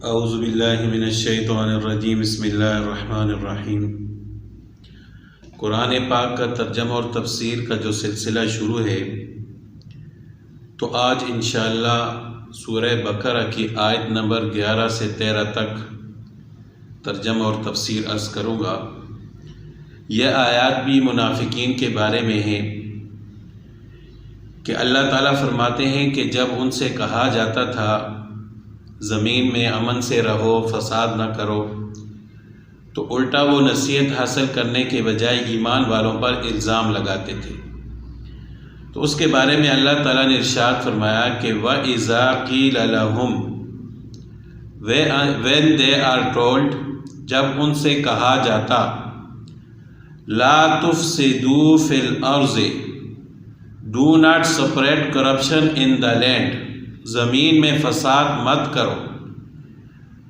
اعوذ باللہ من الشیطان الرجیم بسم اللہ الرحمن الرحیم۔ قرآن پاک کا ترجمہ اور تفسیر کا جو سلسلہ شروع ہے تو آج انشاءاللہ سورہ بقرہ کی آیت نمبر 11 سے 13 تک ترجمہ اور تفسیر عرض کروں گا۔ یہ آیات بھی منافقین کے بارے میں ہیں کہ اللہ تعالیٰ فرماتے ہیں کہ جب ان سے کہا جاتا تھا زمین میں امن سے رہو، فساد نہ کرو، تو الٹا وہ نصیحت حاصل کرنے کے بجائے ایمان والوں پر الزام لگاتے تھے۔ تو اس کے بارے میں اللہ تعالیٰ نے ارشاد فرمایا کہ وَإِذَا قِيلَ لَهُمْ when they are told، جب ان سے کہا جاتا لَا تُفْسِدُوا فِي الْأَرْضِ do not spread corruption in the land، زمین میں فساد مت کرو۔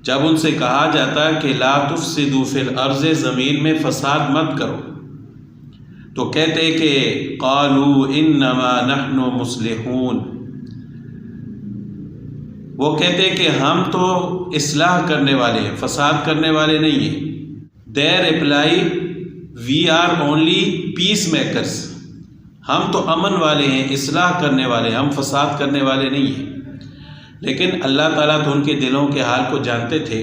جب ان سے کہا جاتا کہ لا تفسدوا فی الارض، زمین میں فساد مت کرو، تو کہتے کہ قالوا انما نحن مصلحون، وہ کہتے کہ ہم تو اصلاح کرنے والے ہیں، فساد کرنے والے نہیں ہیں۔ they reply we are only peacemakers، ہم تو امن والے ہیں، اصلاح کرنے والے، ہم فساد کرنے والے نہیں ہیں۔ لیکن اللہ تعالیٰ تو ان کے دلوں کے حال کو جانتے تھے۔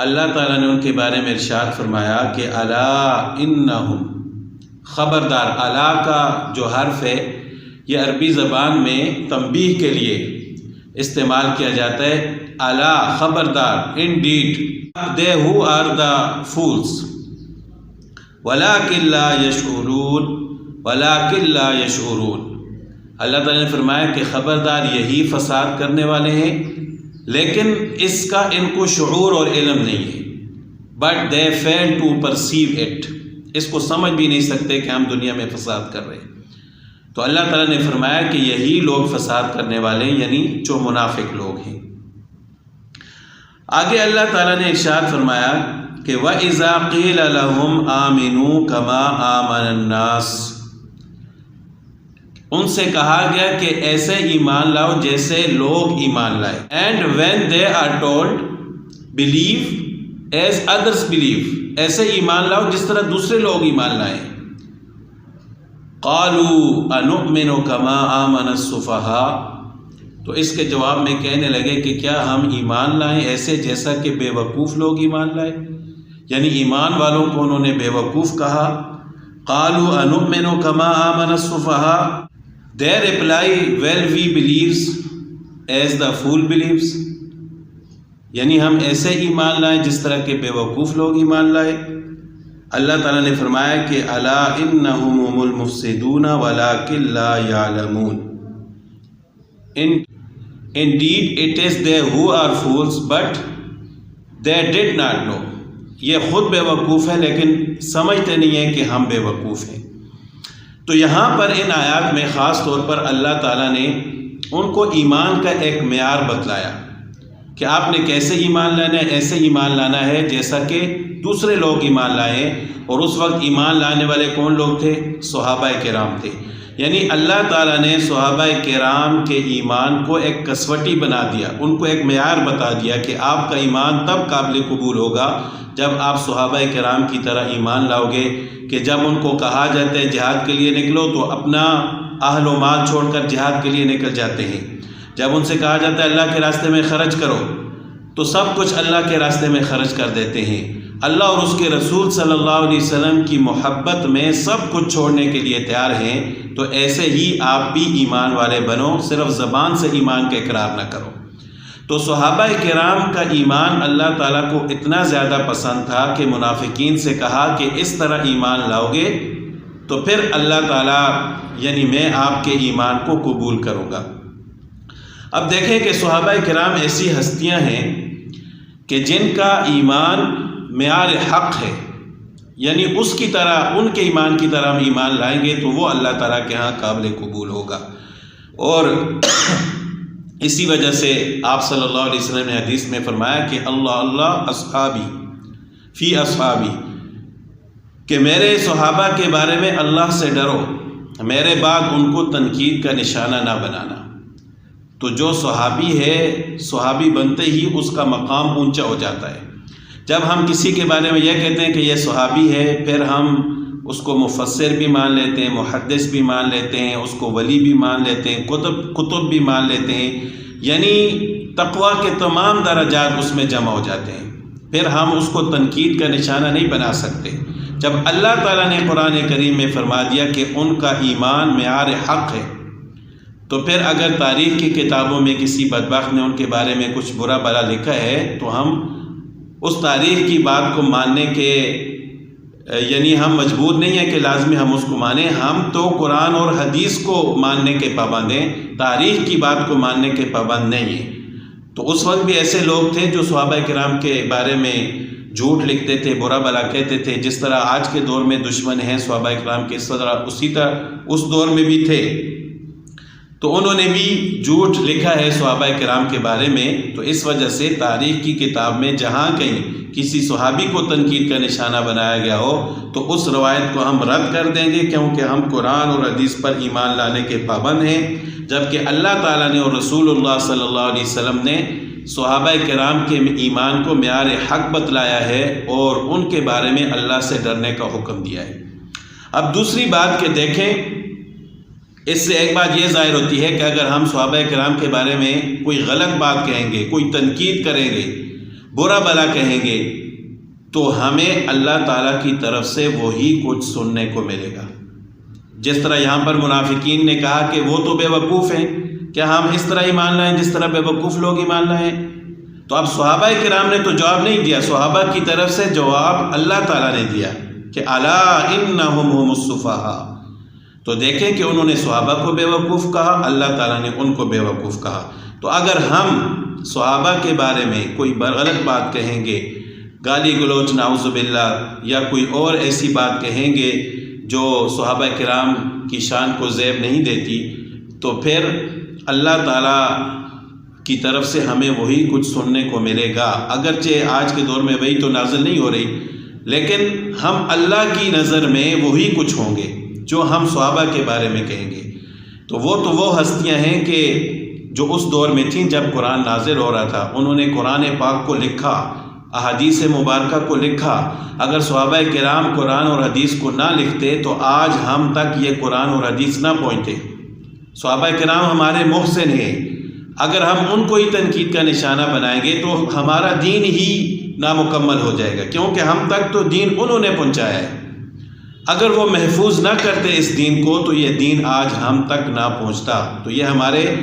اللہ تعالیٰ نے ان کے بارے میں ارشاد فرمایا کہ الا انہم، خبردار، الا کا جو حرف ہے یہ عربی زبان میں تنبیہ کے لیے استعمال کیا جاتا ہے۔ الا، خبردار، indeed they who are the fools ولکن لا یشعرون، ولکن لا یشعرون۔ اللہ تعالیٰ نے فرمایا کہ خبردار، یہی فساد کرنے والے ہیں لیکن اس کا ان کو شعور اور علم نہیں ہے۔ But they fail to perceive it, اس کو سمجھ بھی نہیں سکتے کہ ہم دنیا میں فساد کر رہے ہیں۔ تو اللہ تعالیٰ نے فرمایا کہ یہی لوگ فساد کرنے والے ہیں، یعنی جو منافق لوگ ہیں۔ آگے اللہ تعالیٰ نے ارشاد فرمایا کہ وَإِذَا قِيلَ لَهُمْ آمِنُوا كَمَا آمَنَ النَّاسِ، ان سے کہا گیا کہ ایسے ایمان لاؤ جیسے لوگ ایمان لائے۔ And when they are told believe as others believe, ایسے ایمان لاؤ جس طرح دوسرے لوگ ایمان لائیں۔ قالوا انؤمن کما آمن السفہاء، تو اس کے جواب میں کہنے لگے کہ کیا ہم ایمان لائیں ایسے جیسا کہ بے وقوف لوگ ایمان لائے، یعنی ایمان والوں کو انہوں نے بے وقوف کہا۔ قالوا انؤمن کما آمن السفہاء، they reply well we believes as the fool believes، یعنی ہم ایسے ایمان لائیں جس طرح کے بے وقوف لوگ ایمان لائے۔ اللہ تعالیٰ نے فرمایا کہ الا انہم هم المفسدون ولکن لا یعلمون، indeed it is they who are fools but they did not know، یہ خود بے وقوف ہے لیکن سمجھتے نہیں ہیں کہ ہم بے وقوف ہیں۔ تو یہاں پر ان آیات میں خاص طور پر اللہ تعالیٰ نے ان کو ایمان کا ایک معیار بتلایا کہ آپ نے کیسے ایمان لانا ہے۔ ایسے ایمان لانا ہے جیسا کہ دوسرے لوگ ایمان لائے، اور اس وقت ایمان لانے والے کون لوگ تھے؟ صحابہ کرام تھے۔ یعنی اللہ تعالیٰ نے صحابہ کرام کے ایمان کو ایک کسوٹی بنا دیا، ان کو ایک معیار بتا دیا کہ آپ کا ایمان تب قابل قبول ہوگا جب آپ صحابہ کرام کی طرح ایمان لاؤ گے کہ جب ان کو کہا جاتا ہے جہاد کے لیے نکلو تو اپنا اہل و مال چھوڑ کر جہاد کے لیے نکل جاتے ہیں۔ جب ان سے کہا جاتا ہے اللہ کے راستے میں خرچ کرو تو سب کچھ اللہ کے راستے میں خرچ کر دیتے ہیں۔ اللہ اور اس کے رسول صلی اللہ علیہ وسلم کی محبت میں سب کچھ چھوڑنے کے لیے تیار ہیں۔ تو ایسے ہی آپ بھی ایمان والے بنو، صرف زبان سے ایمان کا اقرار نہ کرو۔ تو صحابہ کرام کا ایمان اللہ تعالیٰ کو اتنا زیادہ پسند تھا کہ منافقین سے کہا کہ اس طرح ایمان لاؤ گے تو پھر اللہ تعالیٰ، یعنی میں آپ کے ایمان کو قبول کروں گا۔ اب دیکھیں کہ صحابہ کرام ایسی ہستیاں ہیں کہ جن کا ایمان معیار حق ہے، یعنی اس کی طرح، ان کے ایمان کی طرح ہم ایمان لائیں گے تو وہ اللہ تعالیٰ کے ہاں قابل قبول ہوگا۔ اور اسی وجہ سے آپ صلی اللہ علیہ وسلم نے حدیث میں فرمایا کہ اللہ اللہ اصحابی فی اصحابی، کہ میرے صحابہ کے بارے میں اللہ سے ڈرو، میرے بعد ان کو تنقید کا نشانہ نہ بنانا۔ تو جو صحابی ہے صحابی بنتے ہی اس کا مقام اونچا ہو جاتا ہے۔ جب ہم کسی کے بارے میں یہ کہتے ہیں کہ یہ صحابی ہے، پھر ہم اس کو مفسر بھی مان لیتے ہیں، محدث بھی مان لیتے ہیں، اس کو ولی بھی مان لیتے ہیں، کتب بھی مان لیتے ہیں، یعنی تقوی کے تمام درجات اس میں جمع ہو جاتے ہیں۔ پھر ہم اس کو تنقید کا نشانہ نہیں بنا سکتے۔ جب اللہ تعالیٰ نے قرآن کریم میں فرما دیا کہ ان کا ایمان معیار حق ہے، تو پھر اگر تاریخ کی کتابوں میں کسی بدبخت نے ان کے بارے میں کچھ برا بھلا لکھا ہے تو ہم اس تاریخ کی بات کو ماننے کے یعنی ہم مجبور نہیں ہیں کہ لازمی ہم اس کو مانیں۔ ہم تو قرآن اور حدیث کو ماننے کے پابند ہیں، تاریخ کی بات کو ماننے کے پابند نہیں ہیں۔ تو اس وقت بھی ایسے لوگ تھے جو صحابہ کرام کے بارے میں جھوٹ لکھتے تھے، برا بھلا کہتے تھے، جس طرح آج کے دور میں دشمن ہیں صحابہ کرام کے، اسی طرح اس دور میں بھی تھے۔ تو انہوں نے بھی جھوٹ لکھا ہے صحابہ کرام کے بارے میں۔ تو اس وجہ سے تاریخ کی کتاب میں جہاں کہیں کسی صحابی کو تنقید کا نشانہ بنایا گیا ہو تو اس روایت کو ہم رد کر دیں گے، کیونکہ ہم قرآن اور حدیث پر ایمان لانے کے پابند ہیں، جبکہ اللہ تعالیٰ نے اور رسول اللہ صلی اللہ علیہ وسلم نے صحابہ کرام کے ایمان کو معیار حق بتلایا ہے اور ان کے بارے میں اللہ سے ڈرنے کا حکم دیا ہے۔ اب دوسری بات کہ دیکھیں، اس سے ایک بات یہ ظاہر ہوتی ہے کہ اگر ہم صحابہ کرام کے بارے میں کوئی غلط بات کہیں گے، کوئی تنقید کریں گے، برا بھلا کہیں گے، تو ہمیں اللہ تعالیٰ کی طرف سے وہی کچھ سننے کو ملے گا۔ جس طرح یہاں پر منافقین نے کہا کہ وہ تو بے وقوف ہیں، کیا ہم اس طرح ایمان لائیں جس طرح بے وقوف لوگ ایمان لائیں؟ تو اب صحابہ کرام نے تو جواب نہیں دیا، صحابہ کی طرف سے جواب اللہ تعالیٰ نے دیا کہ الا انہم هم السفہاء۔ تو دیکھیں کہ انہوں نے صحابہ کو بے وقوف کہا، اللہ تعالیٰ نے ان کو بے وقوف کہا۔ تو اگر ہم صحابہ کے بارے میں کوئی غلط بات کہیں گے، گالی گلوچ نعوذ باللہ، یا کوئی اور ایسی بات کہیں گے جو صحابہ کرام کی شان کو زیب نہیں دیتی، تو پھر اللہ تعالیٰ کی طرف سے ہمیں وہی کچھ سننے کو ملے گا۔ اگرچہ آج کے دور میں وہی تو نازل نہیں ہو رہی، لیکن ہم اللہ کی نظر میں وہی کچھ ہوں گے جو ہم صحابہ کے بارے میں کہیں گے۔ تو وہ ہستیاں ہیں کہ جو اس دور میں تھیں جب قرآن نازل ہو رہا تھا، انہوں نے قرآن پاک کو لکھا، احادیث مبارکہ کو لکھا۔ اگر صحابہ کرام قرآن اور حدیث کو نہ لکھتے تو آج ہم تک یہ قرآن اور حدیث نہ پہنچتے۔ صحابہ کرام ہمارے محسن ہیں، اگر ہم ان کو ہی تنقید کا نشانہ بنائیں گے تو ہمارا دین ہی نامکمل ہو جائے گا، کیونکہ ہم تک تو دین انہوں نے پہنچایا ہے۔ اگر وہ محفوظ نہ کرتے اس دین کو تو یہ دین آج ہم تک نہ پہنچتا۔ تو یہ ہمارے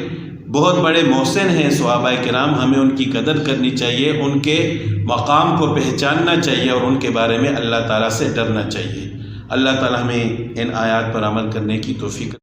بہت بڑے محسن ہیں صحابہ کرام، ہمیں ان کی قدر کرنی چاہیے، ان کے مقام کو پہچاننا چاہیے اور ان کے بارے میں اللہ تعالیٰ سے ڈرنا چاہیے۔ اللہ تعالیٰ ہمیں ان آیات پر عمل کرنے کی توفیق